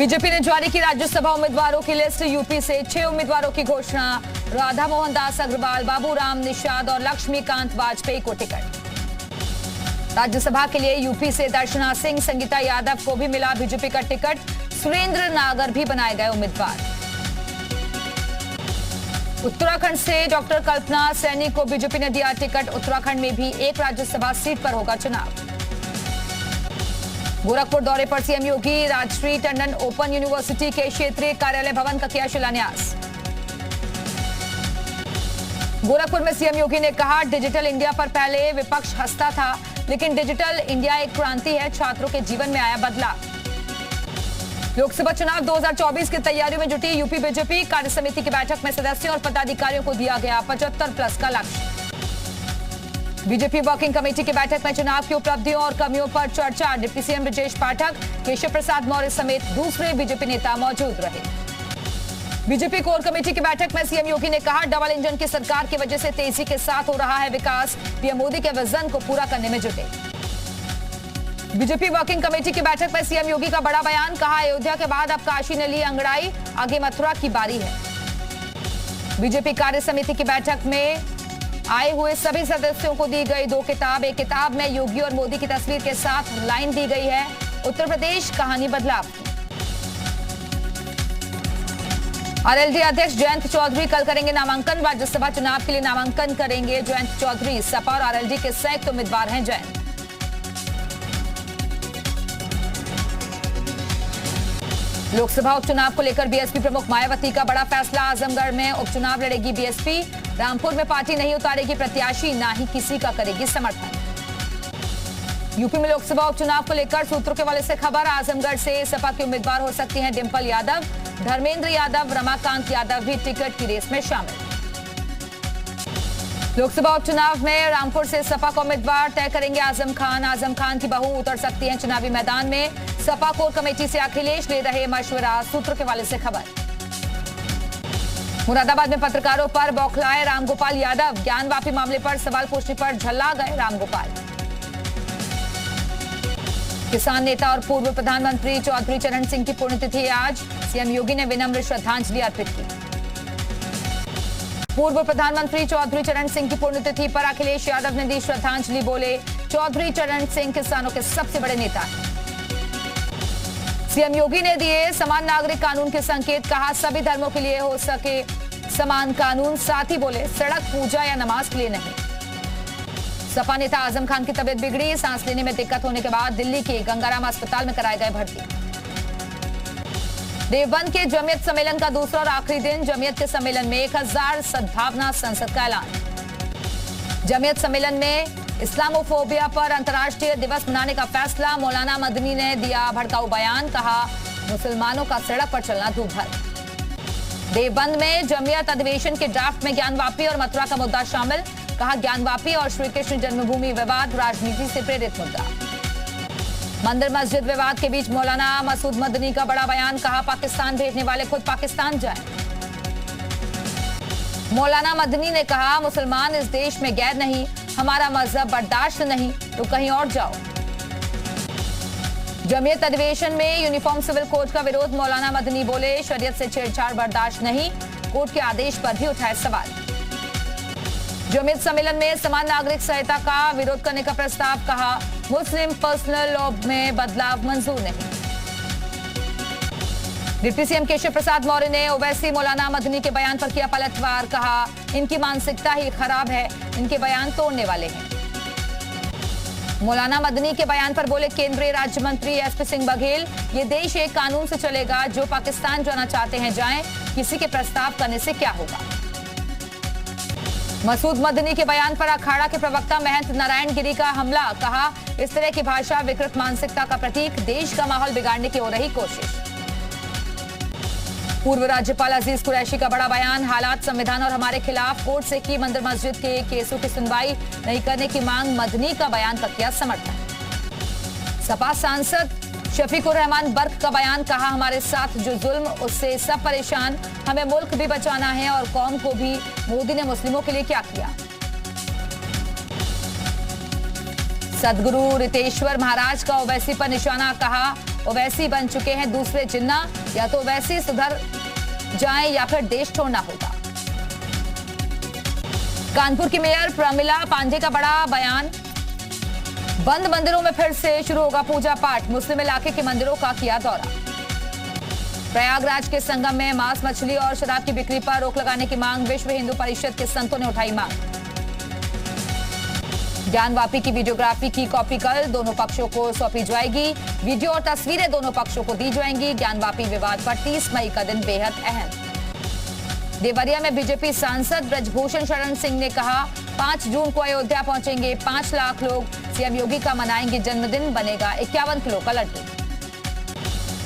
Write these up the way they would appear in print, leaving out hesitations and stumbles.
BJP ने जारी की राज्यसभा उम्मीदवारों की लिस्ट। यूपी से 6 उम्मीदवारों की घोषणा। राधा मोहन दास अग्रवाल, बाबूराम निषाद और लक्ष्मीकांत वाजपेयी को टिकट। राज्यसभा के लिए यूपी से दर्शना सिंह, संगीता यादव को भी मिला बीजेपी का टिकट। सुरेंद्र नागर भी बनाए गए उम्मीदवार। उत्तराखंड से डॉक्टर कल्पना सैनी को बीजेपी ने दिया टिकट। उत्तराखंड में भी एक राज्यसभा सीट पर होगा चुनाव। गोरखपुर दौरे पर सीएम योगी। राजश्री टंडन ओपन यूनिवर्सिटी के क्षेत्रीय कार्यालय भवन का किया शिलान्यास। गोरखपुर में सीएम योगी ने कहा, डिजिटल इंडिया पर पहले विपक्ष हंसता था, लेकिन डिजिटल इंडिया एक क्रांति है, छात्रों के जीवन में आया बदलाव। लोकसभा चुनाव 2024 की तैयारियों में जुटी यूपी बीजेपी। कार्य समिति की बैठक में सदस्यों और पदाधिकारियों को दिया गया 75+ का लक्ष्य। बीजेपी वर्किंग कमेटी की बैठक में चुनाव की उपलब्धियों और कमियों पर चर्चा। डिप्टी सीएम ब्रजेश पाठक, केशव प्रसाद मौर्य समेत दूसरे बीजेपी नेता मौजूद रहे। बीजेपी कोर कमेटी की बैठक में सीएम योगी ने कहा, डबल इंजन की सरकार की वजह से तेजी के साथ हो रहा है विकास। पीएम मोदी के विजन को पूरा करने में जुटे। बीजेपी वर्किंग कमेटी की बैठक में सीएम योगी का बड़ा बयान। कहा, अयोध्या के बाद अब काशी ने ली अंगड़ाई, आगे मथुरा की बारी है। बीजेपी कार्य समिति की बैठक में आए हुए सभी सदस्यों को दी गई 2 किताब। एक किताब में योगी और मोदी की तस्वीर के साथ लाइन दी गई है, उत्तर प्रदेश कहानी बदलाव की। आरएलडी अध्यक्ष जयंत चौधरी कल करेंगे नामांकन। राज्यसभा चुनाव के लिए नामांकन करेंगे जयंत चौधरी। सपा और आरएलडी के संयुक्त उम्मीदवार हैं जयंत। लोकसभा उपचुनाव को लेकर बीएसपी प्रमुख मायावती का बड़ा फैसला। आजमगढ़ में उपचुनाव लड़ेगी बीएसपी। रामपुर में पार्टी नहीं उतारेगी प्रत्याशी, ना ही किसी का करेगी समर्थन। यूपी में लोकसभा उपचुनाव को लेकर सूत्रों के हवाले से खबर। आजमगढ़ से सपा के उम्मीदवार हो सकती हैं डिंपल यादव, धर्मेंद्र यादव, रमाकांत यादव भी टिकट की रेस में शामिल। लोकसभा उपचुनाव में रामपुर से सपा का उम्मीदवार तय करेंगे आजम खान। आजम खान की बहू उतर सकती हैं चुनावी मैदान में। सपा कोर कमेटी से अखिलेश ले रहे मशवरा, सूत्रों के हवाले से खबर। मुरादाबाद में पत्रकारों पर बौखलाए रामगोपाल यादव। ज्ञानवापी मामले पर सवाल पूछने पर झल्ला गए रामगोपाल। किसान नेता और पूर्व प्रधानमंत्री चौधरी चरण सिंह की पुण्यतिथि आज। सीएम योगी ने विनम्र श्रद्धांजलि अर्पित की। पूर्व प्रधानमंत्री चौधरी चरण सिंह की पुण्यतिथि पर अखिलेश यादव ने दी श्रद्धांजलि। बोले, चौधरी चरण सिंह किसानों के सबसे बड़े नेता हैं। सीएम योगी ने दिए समान नागरिक कानून के संकेत। कहा, सभी धर्मों के लिए हो सके समान कानून। साथ ही बोले, सड़क पूजा या नमाज के लिए नहीं। सपा नेता आजम खान की तबीयत बिगड़ी। सांस लेने में दिक्कत होने के बाद दिल्ली के गंगाराम अस्पताल में कराए गए भर्ती। देवबंद के जमीयत सम्मेलन का दूसरा और आखिरी दिन। जमीयत के सम्मेलन में 1000 सद्भावना संसद का ऐलान। जमीयत सम्मेलन में इस्लामोफोबिया पर अंतर्राष्ट्रीय दिवस मनाने का फैसला। मौलाना मदनी ने दिया भड़काऊ बयान। कहा, मुसलमानों का सड़क पर चलना दूर भर। देवबंद में जमीयत अधिवेशन के ड्राफ्ट में ज्ञानवापी और मथुरा का मुद्दा शामिल। कहा, ज्ञानवापी और श्री कृष्ण जन्मभूमि विवाद राजनीति से प्रेरित मुद्दा। मंदिर मस्जिद विवाद के बीच मौलाना मसूद मदनी का बड़ा बयान। कहा, पाकिस्तान भेजने वाले खुद पाकिस्तान जाएं। मौलाना मदनी ने कहा, मुसलमान इस देश में गैर नहीं, हमारा मजहब बर्दाश्त नहीं तो कहीं और जाओ। जमीयत अधिवेशन में यूनिफॉर्म सिविल कोड का विरोध। मौलाना मदनी बोले, शरीयत से छेड़छाड़ बर्दाश्त नहीं। कोर्ट के आदेश पर भी उठाए सवाल। जमीयत सम्मेलन में समान नागरिक संहिता का विरोध करने का प्रस्ताव। कहा, मुस्लिम पर्सनल लॉ में बदलाव मंजूर नहीं। डिप्टी सीएम केशव प्रसाद मौर्य ने ओवैसी मौलाना मदनी के बयान पर किया पलटवार। कहा, इनकी मानसिकता ही खराब है, इनके बयान तोड़ने वाले हैं। मौलाना मदनी के बयान पर बोले केंद्रीय राज्य मंत्री एसपी सिंह बघेल, ये देश एक कानून से चलेगा, जो पाकिस्तान जाना चाहते हैं जाएं, किसी के प्रस्ताव करने से क्या होगा। मसूद मदनी के बयान पर अखाड़ा के प्रवक्ता महंत नारायण गिरी का हमला। कहा, इस तरह की भाषा विकृत मानसिकता का प्रतीक, देश का माहौल बिगाड़ने की हो रही कोशिश। पूर्व राज्यपाल अजीज कुरैशी का बड़ा बयान। हालात संविधान और हमारे खिलाफ, कोर्ट से की मंदिर मस्जिद के केसों की सुनवाई नहीं करने की मांग। मदनी का बयान का किया समर्थन। सपा सांसद शफीकुर रहमान बर्क का बयान। कहा, हमारे साथ जो जुल्म उससे सब परेशान, हमें मुल्क भी बचाना है और कौम को भी। मोदी ने मुस्लिमों के लिए क्या किया। सदगुरु रितेश्वर महाराज का ओवैसी पर निशाना। कहा, ओवैसी बन चुके हैं दूसरे जिन्ना, या तो ओवैसी सुधर जाएं या फिर देश छोड़ना होगा। कानपुर की मेयर प्रमिला पांडे का बड़ा बयान, बंद मंदिरों में फिर से शुरू होगा पूजा पाठ, मुस्लिम इलाके के मंदिरों का किया दौरा। प्रयागराज के संगम में मांस मछली और शराब की बिक्री पर रोक लगाने की मांग, विश्व हिंदू परिषद के संतों ने उठाई मांग। ज्ञानवापी की वीडियोग्राफी की कॉपी कल दोनों पक्षों को सौंपी जाएगी, वीडियो और तस्वीरें दोनों पक्षों को दी जाएंगी। ज्ञानवापी विवाद पर 30 मई का दिन बेहद अहम। देवरिया में बीजेपी सांसद ब्रजभूषण शरण सिंह ने कहा 5 जून को अयोध्या पहुंचेंगे 5 लाख लोग, सीएम योगी का मनाएंगे जन्मदिन, बनेगा 51 किलो का लड्डू।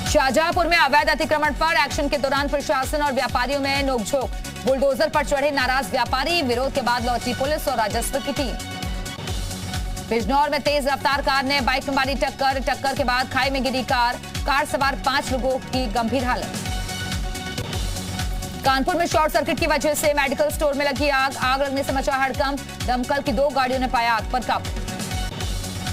शाहजहांपुर में अवैध अतिक्रमण पर एक्शन के दौरान प्रशासन और व्यापारियों में नोकझोंक, बुलडोजर पर चढ़े नाराज व्यापारी, विरोध के बाद लौटी पुलिस और राजस्व की टीम। बिजनौर में तेज रफ्तार कार ने बाइक में मारी टक्कर, टक्कर के बाद खाई में गिरी कार सवार 5 लोगों की गंभीर हालत। कानपुर में शॉर्ट सर्किट की वजह से मेडिकल स्टोर में लगी आग लगने से मचा हड़कंप, दमकल की 2 गाड़ियों ने पाया आग पर काबू।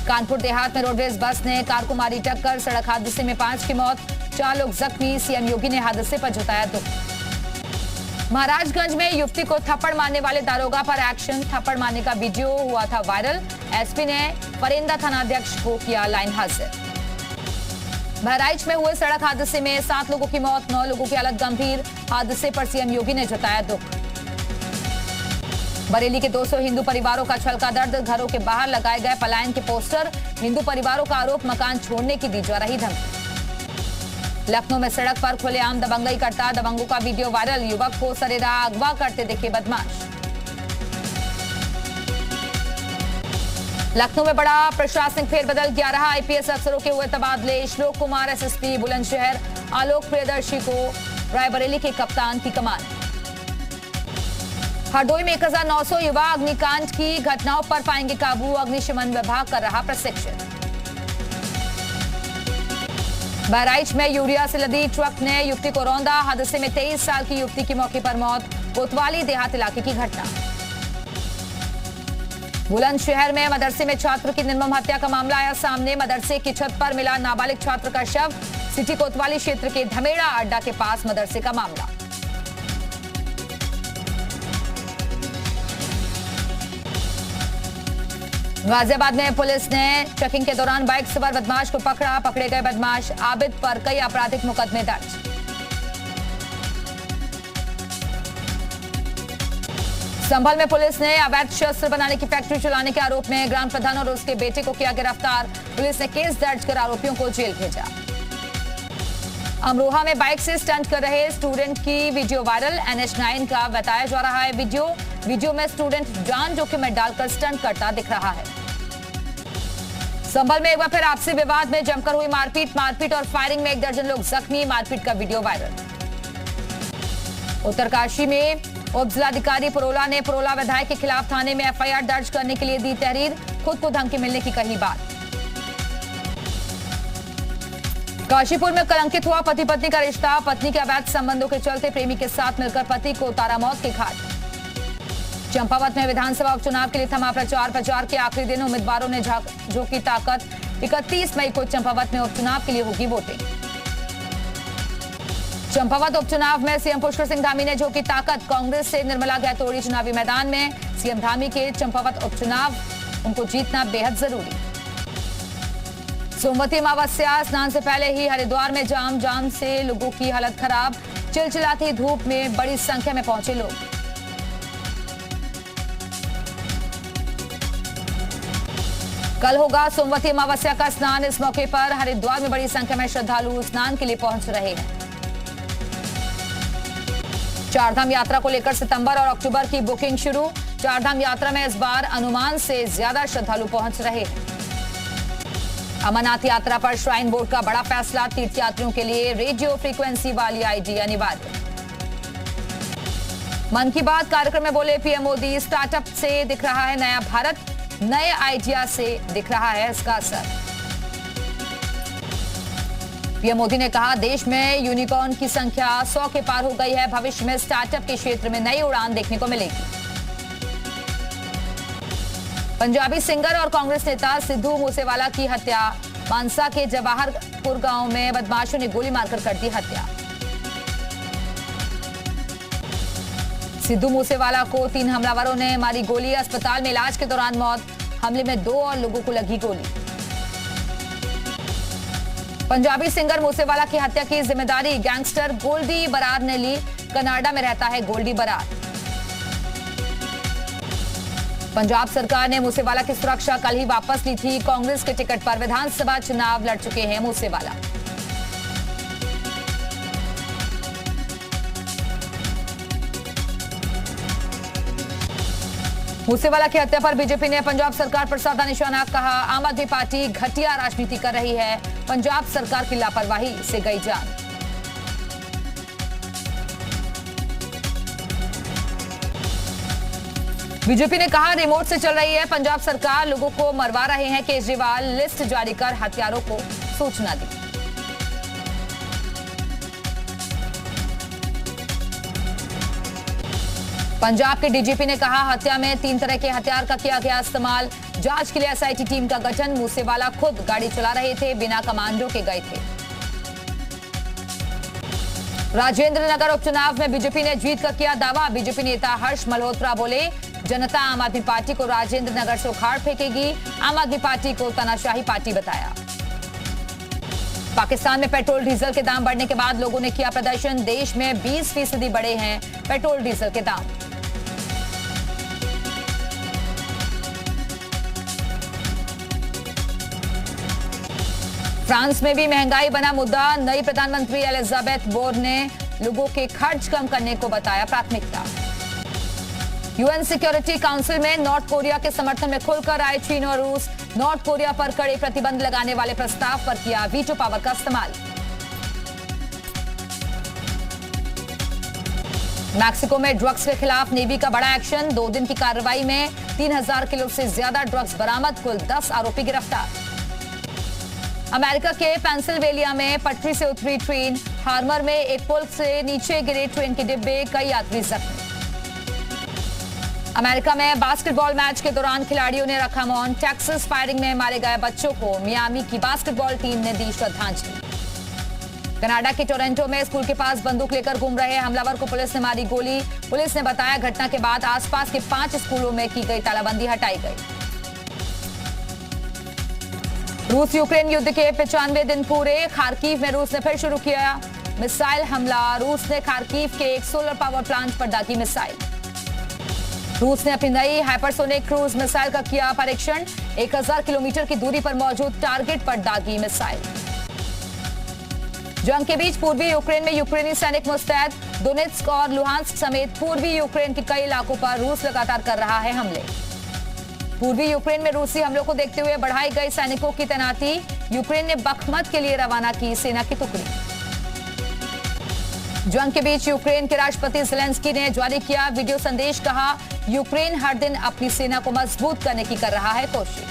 कानपुर देहात में रोडवेज बस ने कार को मारी टक्कर, सड़क हादसे में 5 की मौत, 4 लोग जख्मी, सीएम योगी ने हादसे पर जताया दुख। महाराजगंज में युवती को थप्पड़ मारने वाले दारोगा पर एक्शन, थप्पड़ मारने का वीडियो हुआ था वायरल, एसपी ने फरेंदा थानाध्यक्ष को किया लाइन हाजिर। बहराइच में हुए सड़क हादसे में 7 लोगों की मौत, 9 लोगों की हालत गंभीर, हादसे पर सीएम योगी ने जताया दुख। बरेली के 200 हिंदू परिवारों का छलका दर्द, घरों के बाहर लगाए गए पलायन के पोस्टर, हिंदू परिवारों का आरोप मकान छोड़ने की दी जा रही धमकी। लखनऊ में सड़क पर खुलेआम दबंगई करता दबंगों का वीडियो वायरल, युवक को सरेराह अगवा करते दिखे बदमाश। लखनऊ में बड़ा प्रशासनिक फेरबदल, 11 आईपीएस अफसरों के हुए तबादले, श्लोक कुमार एसएसपी बुलंदशहर, आलोक प्रियदर्शी को रायबरेली के कप्तान की कमान। हरदोई में 1900 युवा अग्निकांड की घटनाओं पर पाएंगे काबू, अग्निशमन विभाग कर रहा प्रशिक्षण। बहराइच में यूरिया से लदी ट्रक ने युवती को रौंदा, हादसे में 23 साल की युवती की मौके पर मौत, कोतवाली देहात इलाके की घटना। बुलंदशहर में मदरसे में छात्र की निर्मम हत्या का मामला आया सामने, मदरसे की छत पर मिला नाबालिग छात्र का शव, सिटी कोतवाली क्षेत्र के धमेड़ा अड्डा के पास मदरसे का मामला। गाजियाबाद में पुलिस ने चेकिंग के दौरान बाइक सवार बदमाश को पकड़ा, पकड़े गए बदमाश आबिद पर कई आपराधिक मुकदमे दर्ज। संभल में पुलिस ने अवैध शस्त्र बनाने की फैक्ट्री चलाने के आरोप में ग्राम प्रधान और उसके बेटे को किया गिरफ्तार, पुलिस ने केस दर्ज कर आरोपियों को जेल भेजा। अमरोहा में बाइक से स्टंट कर रहे स्टूडेंट की वीडियो वायरल, NH9 का बताया जा रहा है वीडियो में स्टूडेंट जान जोखिम में डालकर स्टंट करता दिख रहा है। संभल में एक बार फिर आपसी विवाद में जमकर हुई मारपीट और फायरिंग में 1 दर्जन लोग जख्मी, मारपीट का वीडियो वायरल। उत्तरकाशी में उप जिलाधिकारी परोला ने परोला विधायक के खिलाफ थाने में FIR दर्ज करने के लिए दी तहरीर, खुद को धमकी मिलने की कही बात। काशीपुर में कलंकित हुआ पति पत्नी का रिश्ता, पत्नी के अवैध संबंधों के चलते प्रेमी के साथ मिलकर पति को उतारा मौत के घाट। चंपावत में विधानसभा उपचुनाव के लिए थमा प्रचार के आखिरी दिन, उम्मीदवारों ने झोंकी ताकत, 31 मई को चंपावत में उपचुनाव के लिए होगी वोटिंग। चंपावत उपचुनाव में सीएम पुष्कर सिंह धामी ने झोंकी ताकत, कांग्रेस से निर्मला गहतोड़ी चुनावी मैदान में, सीएम धामी के चंपावत उपचुनाव उनको जीतना बेहद जरूरी। सोमवती अमावस्या स्नान से पहले ही हरिद्वार में जाम से लोगों की हालत खराब, चिलचिलाती धूप में बड़ी संख्या में पहुंचे लोग। कल होगा सोमवती अमावस्या का स्नान, इस मौके पर हरिद्वार में बड़ी संख्या में श्रद्धालु स्नान के लिए पहुंच रहे हैं। चारधाम यात्रा को लेकर सितंबर और अक्टूबर की बुकिंग शुरू, चारधाम यात्रा में इस बार अनुमान से ज्यादा श्रद्धालु पहुंच रहे हैं। अमरनाथ यात्रा पर श्राइन बोर्ड का बड़ा फैसला, तीर्थयात्रियों के लिए रेडियो फ्रीक्वेंसी वाली आईडी अनिवार्य। मन की बात कार्यक्रम में बोले पीएम मोदी, स्टार्टअप से दिख रहा है नया भारत, नए आइडिया से दिख रहा है इसका असर। पीएम मोदी ने कहा देश में यूनिकॉर्न की संख्या 100 के पार हो गई है, भविष्य में स्टार्टअप के क्षेत्र में नई उड़ान देखने को मिलेगी। पंजाबी सिंगर और कांग्रेस नेता सिद्धू मूसेवाला की हत्या, मानसा के जवाहर मोहम्मदपुर गांव में बदमाशों ने गोली मारकर कर दी हत्या। सिद्धू मूसेवाला को 3 हमलावरों ने मारी गोली, अस्पताल में इलाज के दौरान मौत। हमले में 2 और लोगों को लगी गोली। पंजाबी सिंगर मूसेवाला की हत्या की जिम्मेदारी गैंगस्टर गोल्डी बरार ने ली। कनाडा में रहता है गोल्डी बरार। पंजाब सरकार ने मूसेवाला की सुरक्षा कल ही वापस ली थी। कांग्रेस के टिकट पर विधानसभा चुनाव लड़ चुके हैं मूसेवाला। मूसेवाला की हत्या पर बीजेपी ने पंजाब सरकार पर साधा निशाना, कहा आम आदमी पार्टी घटिया राजनीति कर रही है, पंजाब सरकार की लापरवाही से गई जान। बीजेपी ने कहा रिमोट से चल रही है पंजाब सरकार, लोगों को मरवा रहे हैं केजरीवाल, लिस्ट जारी कर हत्यारों को सूचना दी। पंजाब के डीजीपी ने कहा हत्या में 3 तरह के हथियार का किया गया इस्तेमाल, जांच के लिए एसआईटी टीम का गठन। मूसेवाला खुद गाड़ी चला रहे थे, बिना कमांडो के गए थे। राजेंद्र नगर उपचुनाव में बीजेपी ने जीत का किया दावा। बीजेपी नेता हर्ष मल्होत्रा बोले जनता आम आदमी पार्टी को राजेंद्र नगर से उखाड़ फेंकेगी, आम आदमी पार्टी को तानाशाही पार्टी बताया। पाकिस्तान में पेट्रोल डीजल के दाम बढ़ने के बाद लोगों ने किया प्रदर्शन, देश में 20% बढ़े हैं पेट्रोल डीजल के दाम। फ्रांस में भी महंगाई बना मुद्दा, नई प्रधानमंत्री एलिजाबेथ बोर्न ने लोगों के खर्च कम करने को बताया प्राथमिकता। यूएन सिक्योरिटी काउंसिल में नॉर्थ कोरिया के समर्थन में खुलकर आए चीन और रूस, नॉर्थ कोरिया पर कड़े प्रतिबंध लगाने वाले प्रस्ताव पर किया वीटो पावर का इस्तेमाल। मैक्सिको में ड्रग्स के खिलाफ नेवी का बड़ा एक्शन, 2 दिन की कार्रवाई में 3000 किलो से ज्यादा ड्रग्स बरामद, कुल 10 आरोपी गिरफ्तार। अमेरिका के पेंसिल्वेनिया में पटरी से उतरी ट्रेन, हार्मर में एक पुल से नीचे गिरे ट्रेन के डिब्बे, कई यात्री जख्मी। अमेरिका में बास्केटबॉल मैच के दौरान खिलाड़ियों ने रखा मौन, टेक्सास फायरिंग में मारे गए बच्चों को मियामी की बास्केटबॉल टीम ने दी श्रद्धांजलि। कनाडा के टोरंटो में स्कूल के पास बंदूक लेकर घूम रहे हमलावर को पुलिस ने मारी गोली। पुलिस ने बताया घटना के बाद आसपास के 5 स्कूलों में की गई तालाबंदी हटाई गई। रूस यूक्रेन युद्ध के 95 दिन पूरे, खार्किव में रूस ने फिर शुरू किया मिसाइल हमला। रूस ने खार्किव के एक सोलर पावर प्लांट पर दागी मिसाइल। रूस ने अपनी नई हाइपरसोनिक क्रूज मिसाइल का किया परीक्षण, 1000 किलोमीटर की दूरी पर मौजूद टारगेट पर दागी मिसाइल। जंग के बीच पूर्वी यूक्रेन में यूक्रेनी सैनिक मुस्तैद, दोनेत्स्क और लुहांस्क समेत पूर्वी यूक्रेन के कई इलाकों पर रूस लगातार कर रहा है हमले। पूर्वी यूक्रेन में रूसी हमलों को देखते हुए बढ़ाई गई सैनिकों की तैनाती, यूक्रेन ने बखमत के लिए रवाना की सेना की टुकड़ी। जंग के बीच यूक्रेन के राष्ट्रपति ज़ेलेंस्की ने जारी किया वीडियो संदेश, कहा यूक्रेन हर दिन अपनी सेना को मजबूत करने की कर रहा है कोशिश।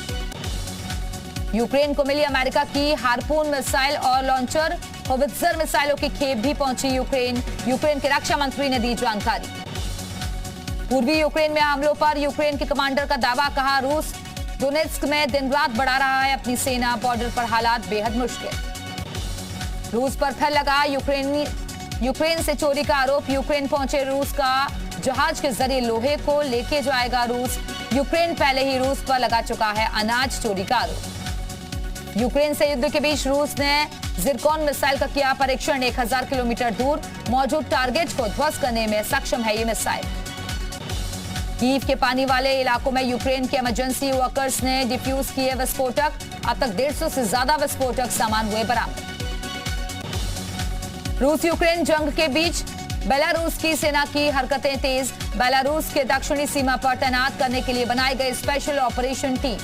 यूक्रेन को मिली अमेरिका की हार्पून मिसाइल और लॉन्चर होवित्जर मिसाइलों की खेप भी पहुंची यूक्रेन के रक्षा मंत्री ने दी जानकारी। पूर्वी यूक्रेन में हमलों पर यूक्रेन के कमांडर का दावा, कहा रूस दोनेत्स्क में दिन रात बढ़ा रहा है अपनी सेना, बॉर्डर पर हालात बेहद मुश्किल। रूस पर फिर लगा यूक्रेन से चोरी का आरोप, यूक्रेन पहुंचे रूस का जहाज के जरिए लोहे को लेके जाएगा रूस। यूक्रेन पहले ही रूस पर लगा चुका है अनाज चोरी का आरोप। यूक्रेन से युद्ध के बीच रूस ने जिरकॉन मिसाइल का किया परीक्षण, 1000 किलोमीटर दूर मौजूद टारगेट को ध्वस्त करने में सक्षम है ये मिसाइल। कीव के पानी वाले इलाकों में यूक्रेन के इमरजेंसी वर्कर्स ने डिफ्यूज किए विस्फोटक, अब तक 150 से ज्यादा विस्फोटक सामान हुए बरामद। रूस यूक्रेन जंग के बीच बेलारूस की सेना की हरकतें तेज, बेलारूस के दक्षिणी सीमा पर तैनात करने के लिए बनाई गई स्पेशल ऑपरेशन टीम।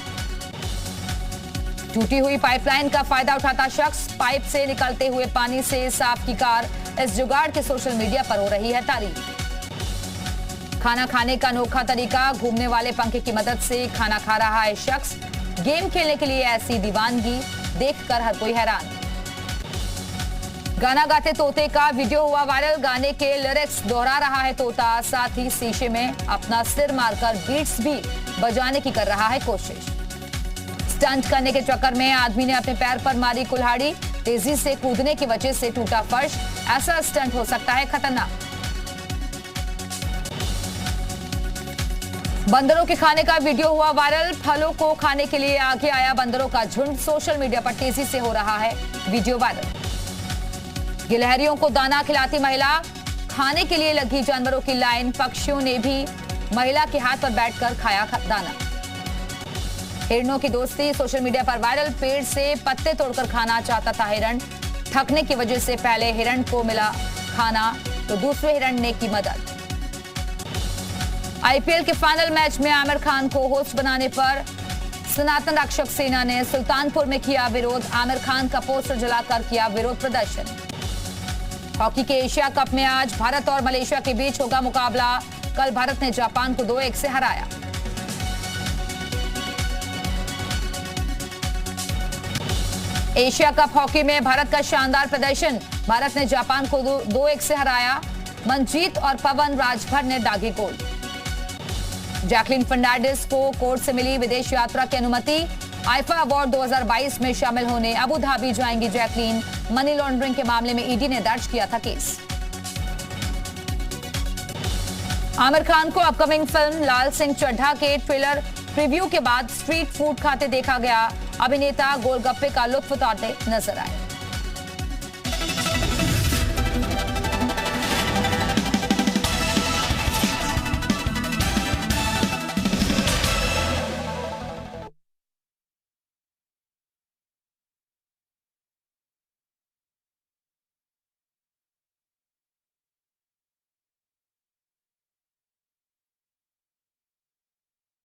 टूटी हुई पाइपलाइन का फायदा उठाता शख्स, पाइप से निकलते हुए पानी से साफ की कार, इस जुगाड़ के सोशल मीडिया पर हो रही है तारीफ। खाना खाने का अनोखा तरीका, घूमने वाले पंखे की मदद से खाना खा रहा है शख्स, गेम खेलने के लिए ऐसी दीवानगी देखकर हर कोई हैरान। गाना गाते तोते का वीडियो हुआ वायरल, गाने के लिरिक्स दोहरा रहा है तोता, साथ ही शीशे में अपना सिर मारकर बीट्स भी बजाने की कर रहा है कोशिश। स्टंट करने के चक्कर में आदमी ने अपने पैर पर मारी कुल्हाड़ी, तेजी से कूदने की वजह से टूटा फर्श, ऐसा स्टंट हो सकता है खतरनाक। बंदरों के खाने का वीडियो हुआ वायरल। फलों को खाने के लिए आगे आया बंदरों का झुंड। सोशल मीडिया पर तेजी से हो रहा है वीडियो वायरल। गिलहरियों को दाना खिलाती महिला, खाने के लिए लगी जानवरों की लाइन। पक्षियों ने भी महिला के हाथ पर बैठकर खाया दाना। हिरणों की दोस्ती सोशल मीडिया पर वायरल। पेड़ से पत्ते तोड़कर खाना चाहता था हिरण। थकने की वजह से पहले हिरण को मिला खाना तो दूसरे हिरण ने की मदद। आईपीएल के फाइनल मैच में आमिर खान को होस्ट बनाने पर सनातन रक्षक सेना ने सुल्तानपुर में किया विरोध। आमिर खान का पोस्टर जलाकर किया विरोध प्रदर्शन। हॉकी के एशिया कप में आज भारत और मलेशिया के बीच होगा मुकाबला। कल भारत ने जापान को 2-1 से हराया। एशिया कप हॉकी में भारत का शानदार प्रदर्शन। भारत ने जापान को 2-1 से हराया। मनजीत और पवन राजभर ने दागे गोल। जैकलीन फर्नांडिस को कोर्ट से मिली विदेश यात्रा की अनुमति। आईफा अवार्ड 2022 में शामिल होने अबू धाबी जाएंगी जैकलीन। मनी लॉन्ड्रिंग के मामले में ईडी ने दर्ज किया था केस। आमिर खान को अपकमिंग फिल्म लाल सिंह चड्ढा के ट्रेलर प्रीव्यू के बाद स्ट्रीट फूड खाते देखा गया। अभिनेता गोलगप्पे का लुत्फ उठाते नजर आए।